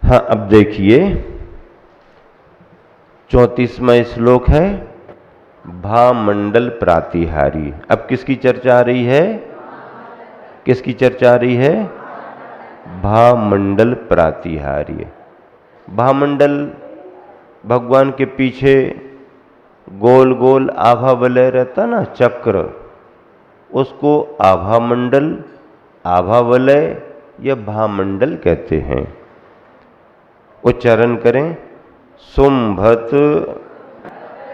हाँ, अब देखिए 34वां श्लोक है भामंडल प्रातिहारी। अब किसकी चर्चा आ रही है? किसकी चर्चा आ रही है? भामंडल प्रातिहारी। भामंडल भगवान के पीछे गोल गोल आभा वलय रहता ना, चक्र, उसको आभामंडल, आभा वलय या भामंडल कहते हैं। उच्चारण करें, शुंभत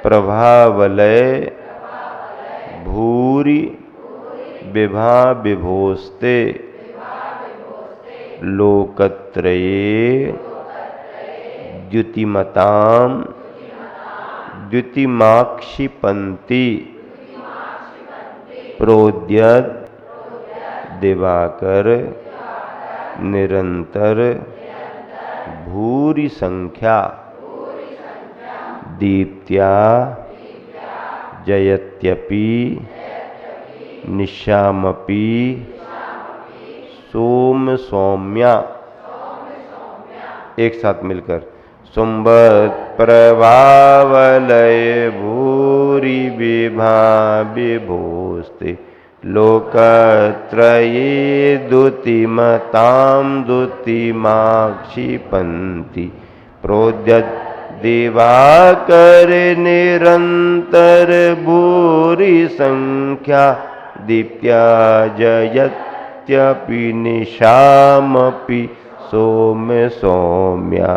प्रभावलय भूरि विभा विभोस्ते लोकत्रये द्युतिमतां द्युतिमाक्षिपन्ति प्रोद्यत दिवाकर निरंतर भूरि संख्या दीप्त्या जयत्यपि निशामपि सोम सौम्या। एक साथ मिलकर, शुंभत प्रभावलय भूरि विभा विभोस्ते लोकत्रये द्युतिमतां द्युतिमाक्षिपन्ति प्रोद्यत दिवाकर निरंतर भूरि संख्या दीप्त्या जयत्यपि निशामपि सोम सौम्या।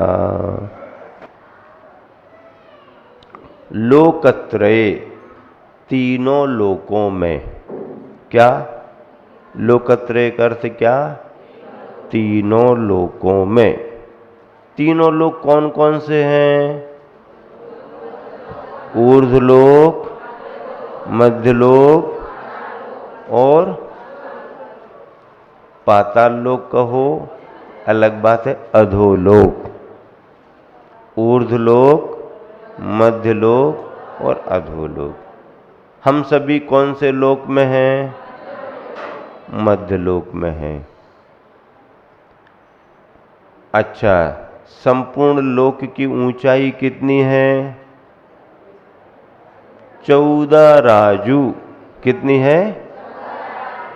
लोकत्रये, तीनों लोकों में। क्या? लोकत्रय का अर्थ क्या? तीनों लोकों में। तीनों लोक कौन कौन से हैं? ऊर्ध्वलोक, मध्यलोक और पाताल लोक कहो, अलग बात है अधोलोक। ऊर्ध्वलोक, मध्यलोक और अधोलोक। हम सभी कौन से लोक में हैं? मध्यलोक में हैं। अच्छा, संपूर्ण लोक की ऊंचाई कितनी है? 14 राजू। कितनी है?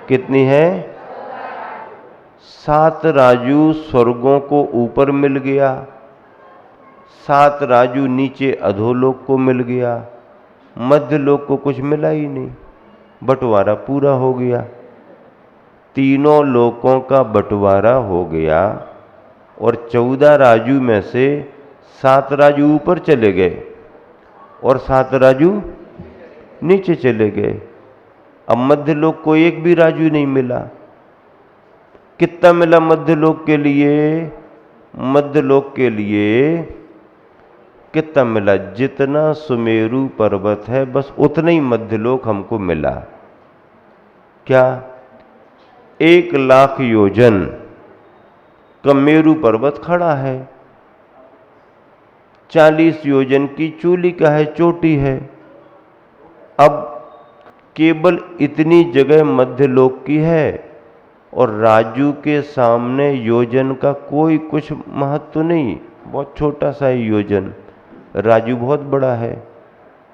कितनी है? 7 राजू स्वर्गों को ऊपर मिल गया, 7 राजू नीचे अधोलोक को मिल गया, मध्यलोक को कुछ मिला ही नहीं। बंटवारा पूरा हो गया, तीनों लोकों का बंटवारा हो गया और 14 राजू में से 7 राजू ऊपर चले गए और 7 राजू नीचे चले गए। अब मध्यलोक को एक भी राजू नहीं मिला। कितना मिला मध्यलोक के लिए? मध्यलोक के लिए कितना मिला? जितना सुमेरु पर्वत है बस उतना ही मध्यलोक हमको मिला। क्या? 1,00,000 योजन का मेरु पर्वत खड़ा है, 40 योजन की चूलिका है, चोटी है। अब केवल इतनी जगह मध्यलोक की है और राजू के सामने योजन का कोई कुछ महत्व नहीं, बहुत छोटा सा है योजन। राजू बहुत बड़ा है।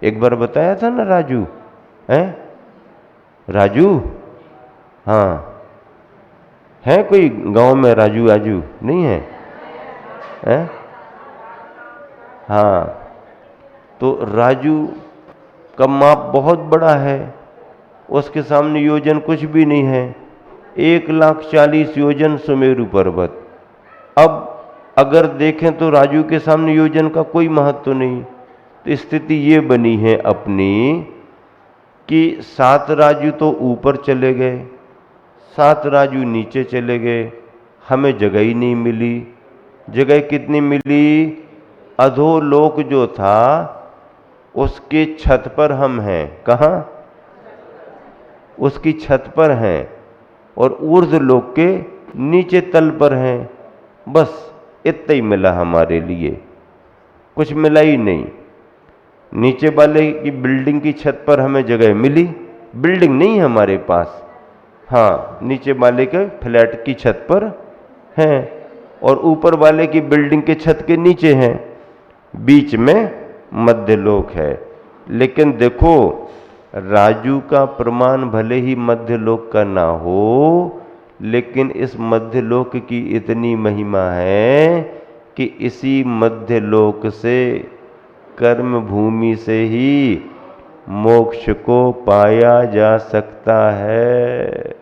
एक बार बताया था ना राजू है? राजू, हाँ है कोई गांव में राजू आजू? नहीं है, है? हाँ, तो राजू का माप बहुत बड़ा है, उसके सामने योजन कुछ भी नहीं है। 1,40,000 योजन सुमेरु पर्वत। अब अगर देखें तो राजू के सामने योजन का कोई महत्व नहीं। तो स्थिति ये बनी है अपनी कि 7 राजू तो ऊपर चले गए, 7 राजू नीचे चले गए, हमें जगह ही नहीं मिली। जगह कितनी मिली? अधोलोक जो था उसके छत पर हम हैं। कहाँ? उसकी छत पर हैं और ऊर्ध्वलोक के नीचे तल पर हैं। बस इतना ही मिला हमारे लिए, कुछ मिला ही नहीं। नीचे वाले की बिल्डिंग की छत पर हमें जगह मिली, बिल्डिंग नहीं हमारे पास, हाँ नीचे वाले के फ्लैट की छत पर हैं। और ऊपर वाले की बिल्डिंग के छत के नीचे हैं, बीच में मध्यलोक है। लेकिन देखो, राजू का प्रमाण भले ही मध्यलोक का ना हो, लेकिन इस मध्यलोक की इतनी महिमा है कि इसी मध्यलोक से, कर्म भूमि से ही मोक्ष को पाया जा सकता है।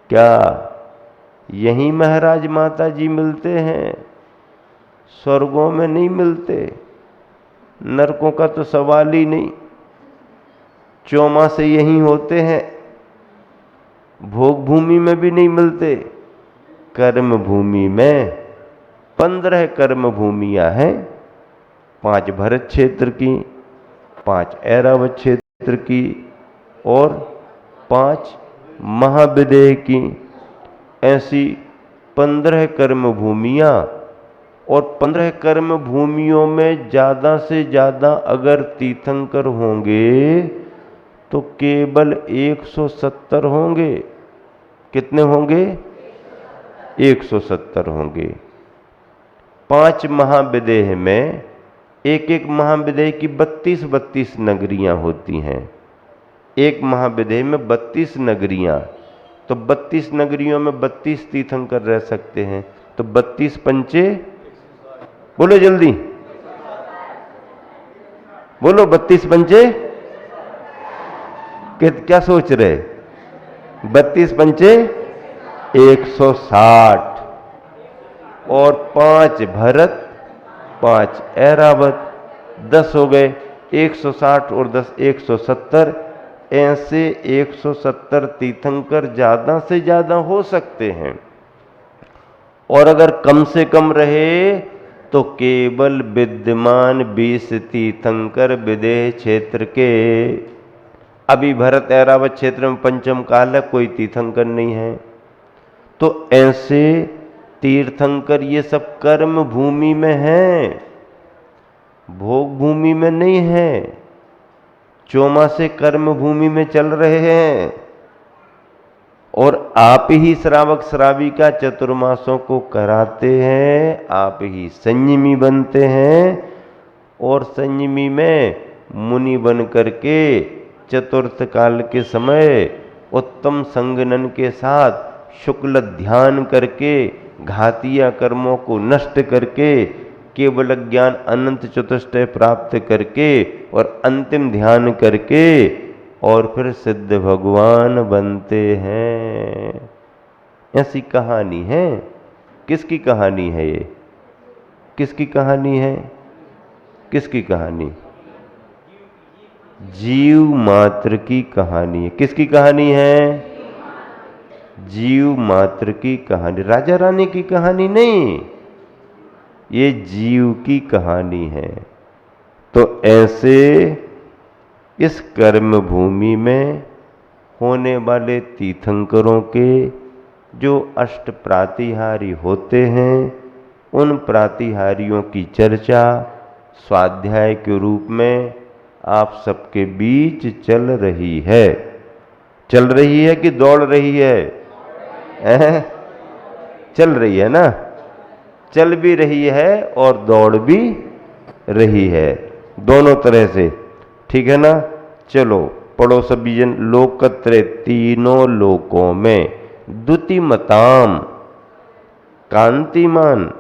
क्या यहीं महाराज माता जी मिलते हैं? स्वर्गों में नहीं मिलते, नरकों का तो सवाल ही नहीं, चौमासे यहीं होते हैं। भोग भूमि में भी नहीं मिलते, कर्म भूमि में 15 कर्म भूमियां हैं, 5 भरत क्षेत्र की, 5 ऐरावत क्षेत्र की और 5 महाविदेह की। ऐसी 15 कर्म भूमियां, और 15 कर्म भूमियों में ज्यादा से ज्यादा अगर तीर्थंकर होंगे तो केवल 170 होंगे। कितने होंगे? 170 होंगे। 5 महाविदेह में एक एक महाविदेह की 32 नगरियां होती हैं। एक महाविदेह में 32 नगरियां, तो 32 नगरियों में 32 तीर्थंकर रह सकते हैं। तो 32 पंचे, बोलो जल्दी बोलो, 32 पंचे, क्या सोच रहे? 32 पंचे 160, और 5 भरत, 5 ऐरावत, 10 हो गए। 160 और 10 170। ऐसे 170 तीर्थंकर ज्यादा से ज्यादा हो सकते हैं। और अगर कम से कम रहे तो केवल विद्यमान 20 तीर्थंकर विदेह क्षेत्र के। अभी भरत ऐरावत क्षेत्र में पंचम काल है, कोई तीर्थंकर नहीं है। तो ऐसे तीर्थंकर ये सब कर्म भूमि में हैं, भोग भूमि में नहीं है। चौमासे कर्म भूमि में चल रहे हैं, और आप ही श्रावक श्राविका चतुर्मासों को कराते हैं, आप ही संयमी बनते हैं। और संयमी में मुनि बन करके चतुर्थ काल के समय उत्तम संगनन के साथ शुक्ल ध्यान करके, घातीय कर्मों को नष्ट करके, केवल ज्ञान अनंत चतुष्टय प्राप्त करके और अंतिम ध्यान करके और फिर सिद्ध भगवान बनते हैं। ऐसी कहानी है। किसकी कहानी है ये? किसकी कहानी है? किसकी कहानी? जीव मात्र की कहानी है। किसकी कहानी है? जीव मात्र की कहानी, राजा रानी की कहानी नहीं, ये जीव की कहानी है। तो ऐसे इस कर्म भूमि में होने वाले तीर्थंकरों के जो अष्ट प्रातिहारी होते हैं, उन प्रातिहारियों की चर्चा स्वाध्याय के रूप में आप सबके बीच चल रही है। चल रही है कि दौड़ रही है? चल रही है ना? चल भी रही है और दौड़ भी रही है, दोनों तरह से। ठीक है ना? चलो पढ़ो सभी जन। लोकत्रय, तीनों लोकों में द्युतिमताम, कांतिमान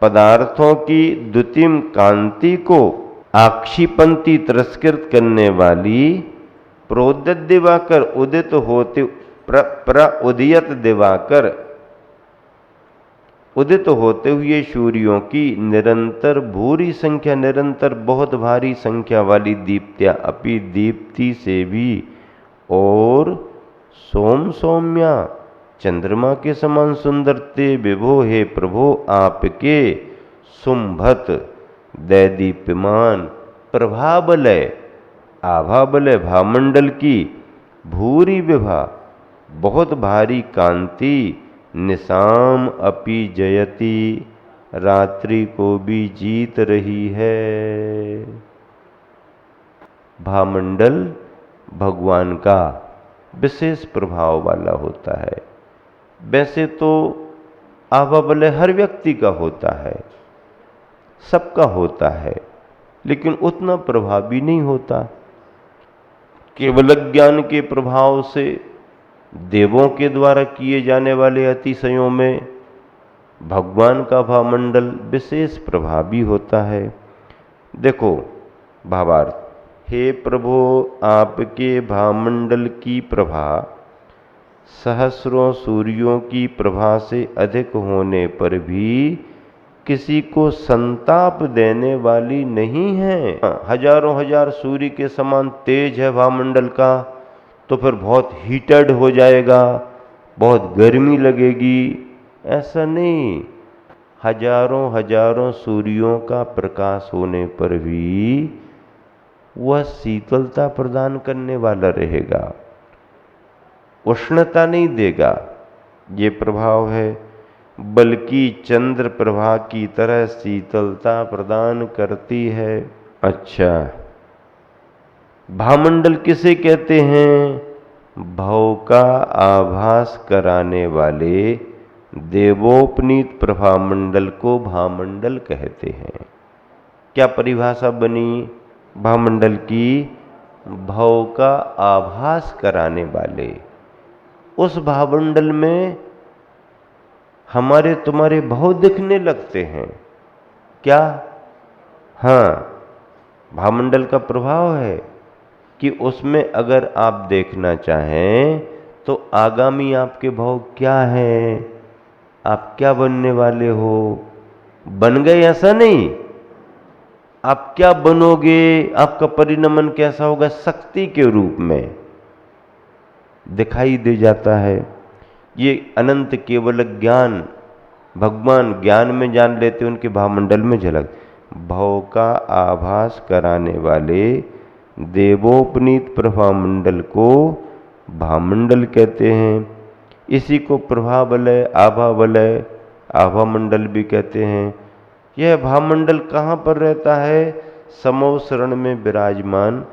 पदार्थों की द्युतिम कांति को आक्षिपंती तिरस्कृत करने वाली प्रोद्यत दिवाकर, उदित होते उदयत दिवाकर, उदित होते हुए सूर्यों की निरंतर भूरी संख्या, निरंतर बहुत भारी संख्या वाली दीप्त्या, अपि दीप्ति से भी, और सोम सौम्या, चंद्रमा के समान सुंदर ते विभो, हे प्रभो आपके सुंभत दैदीप्यमान प्रभाबलय, आभाबलय भामंडल की भूरी विभा, बहुत भारी कांति, निशाम अपि जयति, रात्रि को भी जीत रही है। भामंडल भगवान का विशेष प्रभाव वाला होता है। वैसे तो आबाबलय हर व्यक्ति का होता है, सबका होता है, लेकिन उतना प्रभावी नहीं होता। केवल ज्ञान के प्रभाव से देवों के द्वारा किए जाने वाले अतिशयों में भगवान का भावमंडल विशेष प्रभावी होता है। देखो भावार्थ, हे प्रभु, आपके भावमंडल की प्रभा सहस्रों सूर्यों की प्रभा से अधिक होने पर भी किसी को संताप देने वाली नहीं है। हजारों हजार सूर्य के समान तेज है भावमंडल का, तो फिर बहुत हीटेड हो जाएगा, बहुत गर्मी लगेगी, ऐसा नहीं। हजारों हजारों सूर्यों का प्रकाश होने पर भी वह शीतलता प्रदान करने वाला रहेगा, उष्णता नहीं देगा। ये प्रभाव है, बल्कि चंद्र प्रभा की तरह शीतलता प्रदान करती है। अच्छा, भावमंडल किसे कहते हैं? भाव का आभास कराने वाले देवोपनीत प्रभामंडल को भावमंडल कहते हैं। क्या परिभाषा बनी भावमंडल की? भाव का आभास कराने वाले। उस भावमंडल में हमारे तुम्हारे भाव दिखने लगते हैं। क्या? हाँ, भावमंडल का प्रभाव है कि उसमें अगर आप देखना चाहें तो आगामी आपके भाव क्या हैं, आप क्या बनने वाले हो। बन गए ऐसा नहीं, आप क्या बनोगे, आपका परिणमन कैसा होगा, शक्ति के रूप में दिखाई दे जाता है। ये अनंत केवल ज्ञान, भगवान ज्ञान में जान लेते, उनके भावमंडल में झलक। भाव का आभास कराने वाले देवोपनीत प्रभामंडल को भावमंडल कहते हैं। इसी को प्रभावलय, आभावलय, आभामंडल भी कहते हैं। यह भावमंडल कहाँ पर रहता है? समो शरण में विराजमान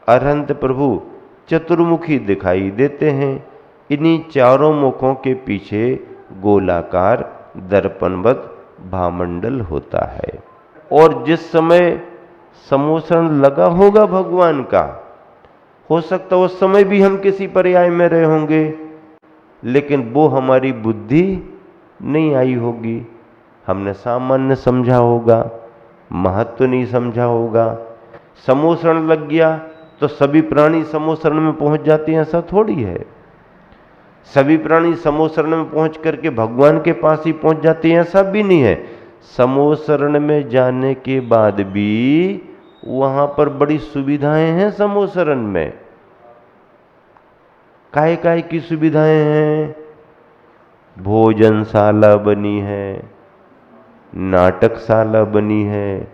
अरहंत प्रभु चतुर्मुखी दिखाई देते हैं। इन्हीं चारों मुखों के पीछे गोलाकार दर्पणवत भावमंडल होता है। और जिस समय समोषण लगा होगा भगवान का, हो सकता उस समय भी हम किसी पर्याय में रहे होंगे, लेकिन वो हमारी बुद्धि नहीं आई होगी। हमने सामान्य समझा होगा, महत्व नहीं समझा होगा। समोषण लग गया तो सभी प्राणी समोषण में पहुंच जाते हैं, ऐसा थोड़ी है। सभी प्राणी समोषण में पहुंच करके भगवान के पास ही पहुंच जाते हैं, ऐसा भी नहीं है। समोषण में जाने के बाद भी वहां पर बड़ी सुविधाएं हैं। समोषण में काय काय की सुविधाएं हैं? भोजनशाला बनी है, नाटकशाला बनी है,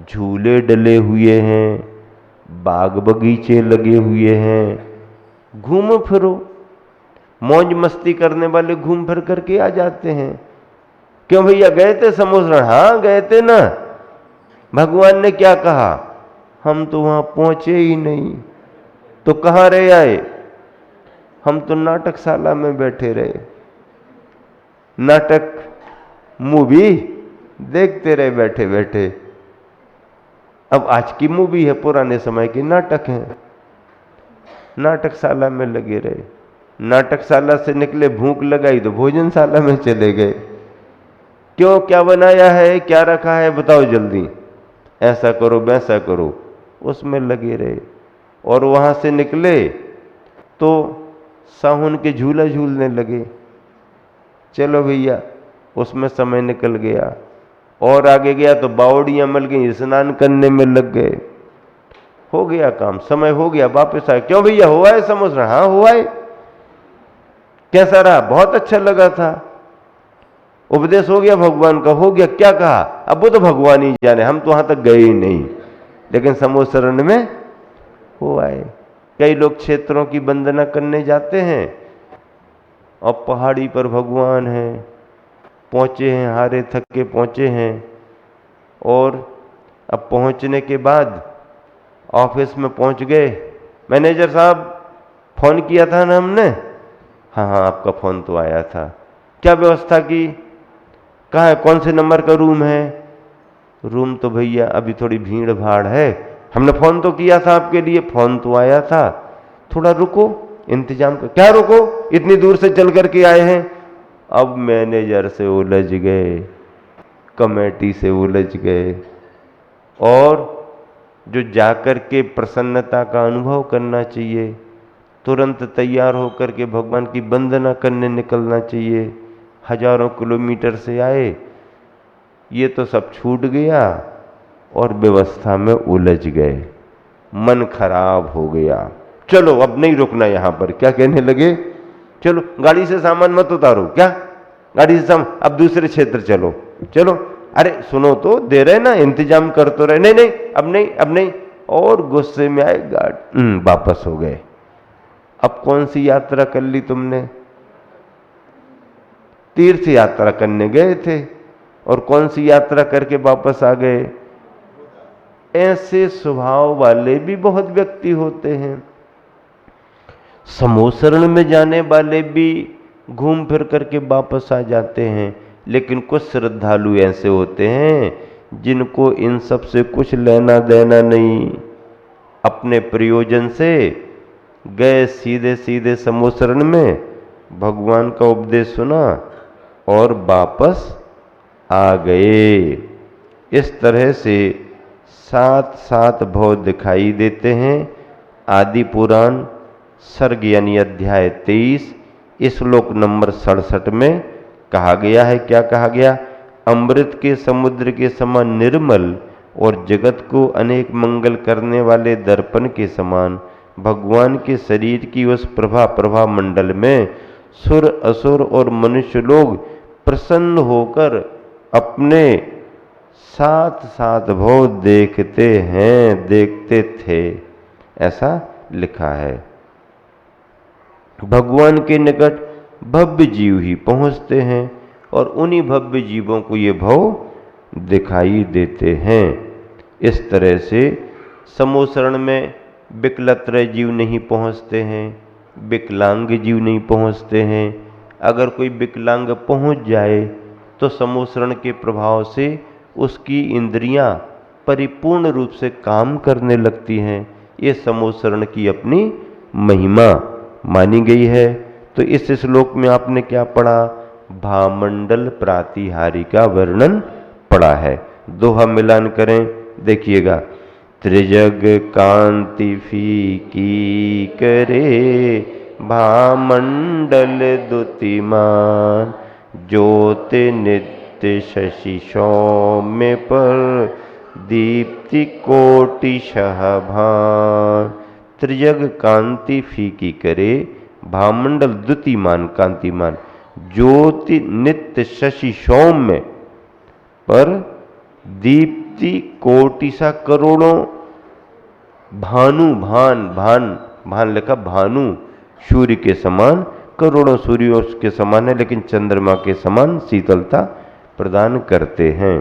झूले डले हुए हैं, बाग बगीचे लगे हुए हैं। घूमो फिरो, मौज मस्ती करने वाले घूम फिर करके आ जाते हैं। क्यों भैया, गए थे समोषण? हाँ गए थे ना। भगवान ने क्या कहा? हम तो वहां पहुंचे ही नहीं, तो कहां रह आए? हम तो नाटकशाला में बैठे रहे, नाटक मूवी देखते रहे बैठे बैठे। अब आज की मूवी है, पुराने समय के नाटक हैं। नाटकशाला में लगे रहे, नाटकशाला से निकले, भूख लगाई तो भोजनशाला में चले गए। क्यों, क्या बनाया है, क्या रखा है, बताओ जल्दी, ऐसा करो वैसा करो, उसमें लगे रहे। और वहां से निकले तो साहुन के झूला झूलने लगे। चलो भैया, उसमें समय निकल गया। और आगे गया तो बावड़ियां मिल गई, स्नान करने में लग गए। हो गया काम, समय हो गया, वापस आए। क्यों भैया, हुआ है समोसा? हाँ हुआ है। कैसा रहा? बहुत अच्छा लगा था। उपदेश हो गया भगवान का? हो गया। क्या कहा? अब वो तो भगवान ही जाने, हम तो वहां तक गए ही नहीं, लेकिन समोसरण में हुआ है। कई लोग क्षेत्रों की वंदना करने जाते हैं और पहाड़ी पर भगवान है, पहुंचे हैं, हारे थक के पहुंचे हैं। और अब पहुंचने के बाद ऑफिस में पहुंच गए। मैनेजर साहब, फोन किया था ना हमने? हाँ हाँ, आपका फोन तो आया था। क्या व्यवस्था की? कहाँ है, कौन से नंबर का रूम है? रूम तो भैया अभी थोड़ी भीड़ भाड़ है, हमने फोन तो किया था आपके लिए, फोन तो आया था, थोड़ा रुको, इंतजाम कर। क्या रुको, इतनी दूर से चल करके आए हैं। अब मैनेजर से उलझ गए, कमेटी से उलझ गए, और जो जाकर के प्रसन्नता का अनुभव करना चाहिए, तुरंत तैयार होकर के भगवान की वंदना करने निकलना चाहिए, हजारों किलोमीटर से आए, ये तो सब छूट गया और व्यवस्था में उलझ गए, मन खराब हो गया। चलो अब नहीं रुकना यहां पर। क्या कहने लगे? चलो गाड़ी से सामान मत उतारो। क्या गाड़ी से सामान, अब दूसरे क्षेत्र चलो। चलो, अरे सुनो तो, दे रहे ना, इंतजाम कर तो रहे। नहीं नहीं अब नहीं, अब नहीं। और गुस्से में आए, वापस हो गए। अब कौन सी यात्रा कर ली तुमने? तीर्थ यात्रा करने गए थे और कौन सी यात्रा करके वापस आ गए? ऐसे स्वभाव वाले भी बहुत व्यक्ति होते हैं। समोसरण में जाने वाले भी घूम फिर करके वापस आ जाते हैं, लेकिन कुछ श्रद्धालु ऐसे होते हैं जिनको इन सब से कुछ लेना देना नहीं। अपने प्रयोजन से गए सीधे सीधे समोसरण में, भगवान का उपदेश सुना और वापस आ गए। इस तरह से 7 भव दिखाई देते हैं। आदि पुराण सर्ग यानी अध्याय 23 श्लोक नंबर 67 में कहा गया है। क्या कहा गया? अमृत के समुद्र के समान निर्मल और जगत को अनेक मंगल करने वाले दर्पण के समान भगवान के शरीर की उस प्रभा मंडल में सुर असुर और मनुष्य लोग प्रसन्न होकर अपने 7 भव देखते हैं, देखते थे, ऐसा लिखा है। भगवान के निकट भव्य जीव ही पहुंचते हैं और उन्हीं भव्य जीवों को ये भव दिखाई देते हैं। इस तरह से समोसरण में विकलत्रय जीव नहीं पहुंचते हैं, विकलांग जीव नहीं पहुंचते हैं। अगर कोई विकलांग पहुंच जाए तो समोसरण के प्रभाव से उसकी इंद्रियां परिपूर्ण रूप से काम करने लगती हैं। ये समोसरण की अपनी महिमा मानी गई है। तो इस श्लोक में आपने क्या पढ़ा? भामंडल प्रातिहारी का वर्णन पढ़ा है। दोहा मिलान करें, देखिएगा। त्रिजग कांति फीकी करे, भामंडल दुतिमान, ज्योति नित्य शशि सौम्य पर, दीप्ति कोटि शहभान। त्रिजग कांति फीकी करे, भामंडल द्युतिमान कांतिमान, ज्योति नित्य शशि सौम्य पर, दीप्ति कोटि सा करोड़ों, भानु भान लिखा भानु, सूर्य के समान, करोड़ों सूर्यों के समान है, लेकिन चंद्रमा के समान शीतलता प्रदान करते हैं।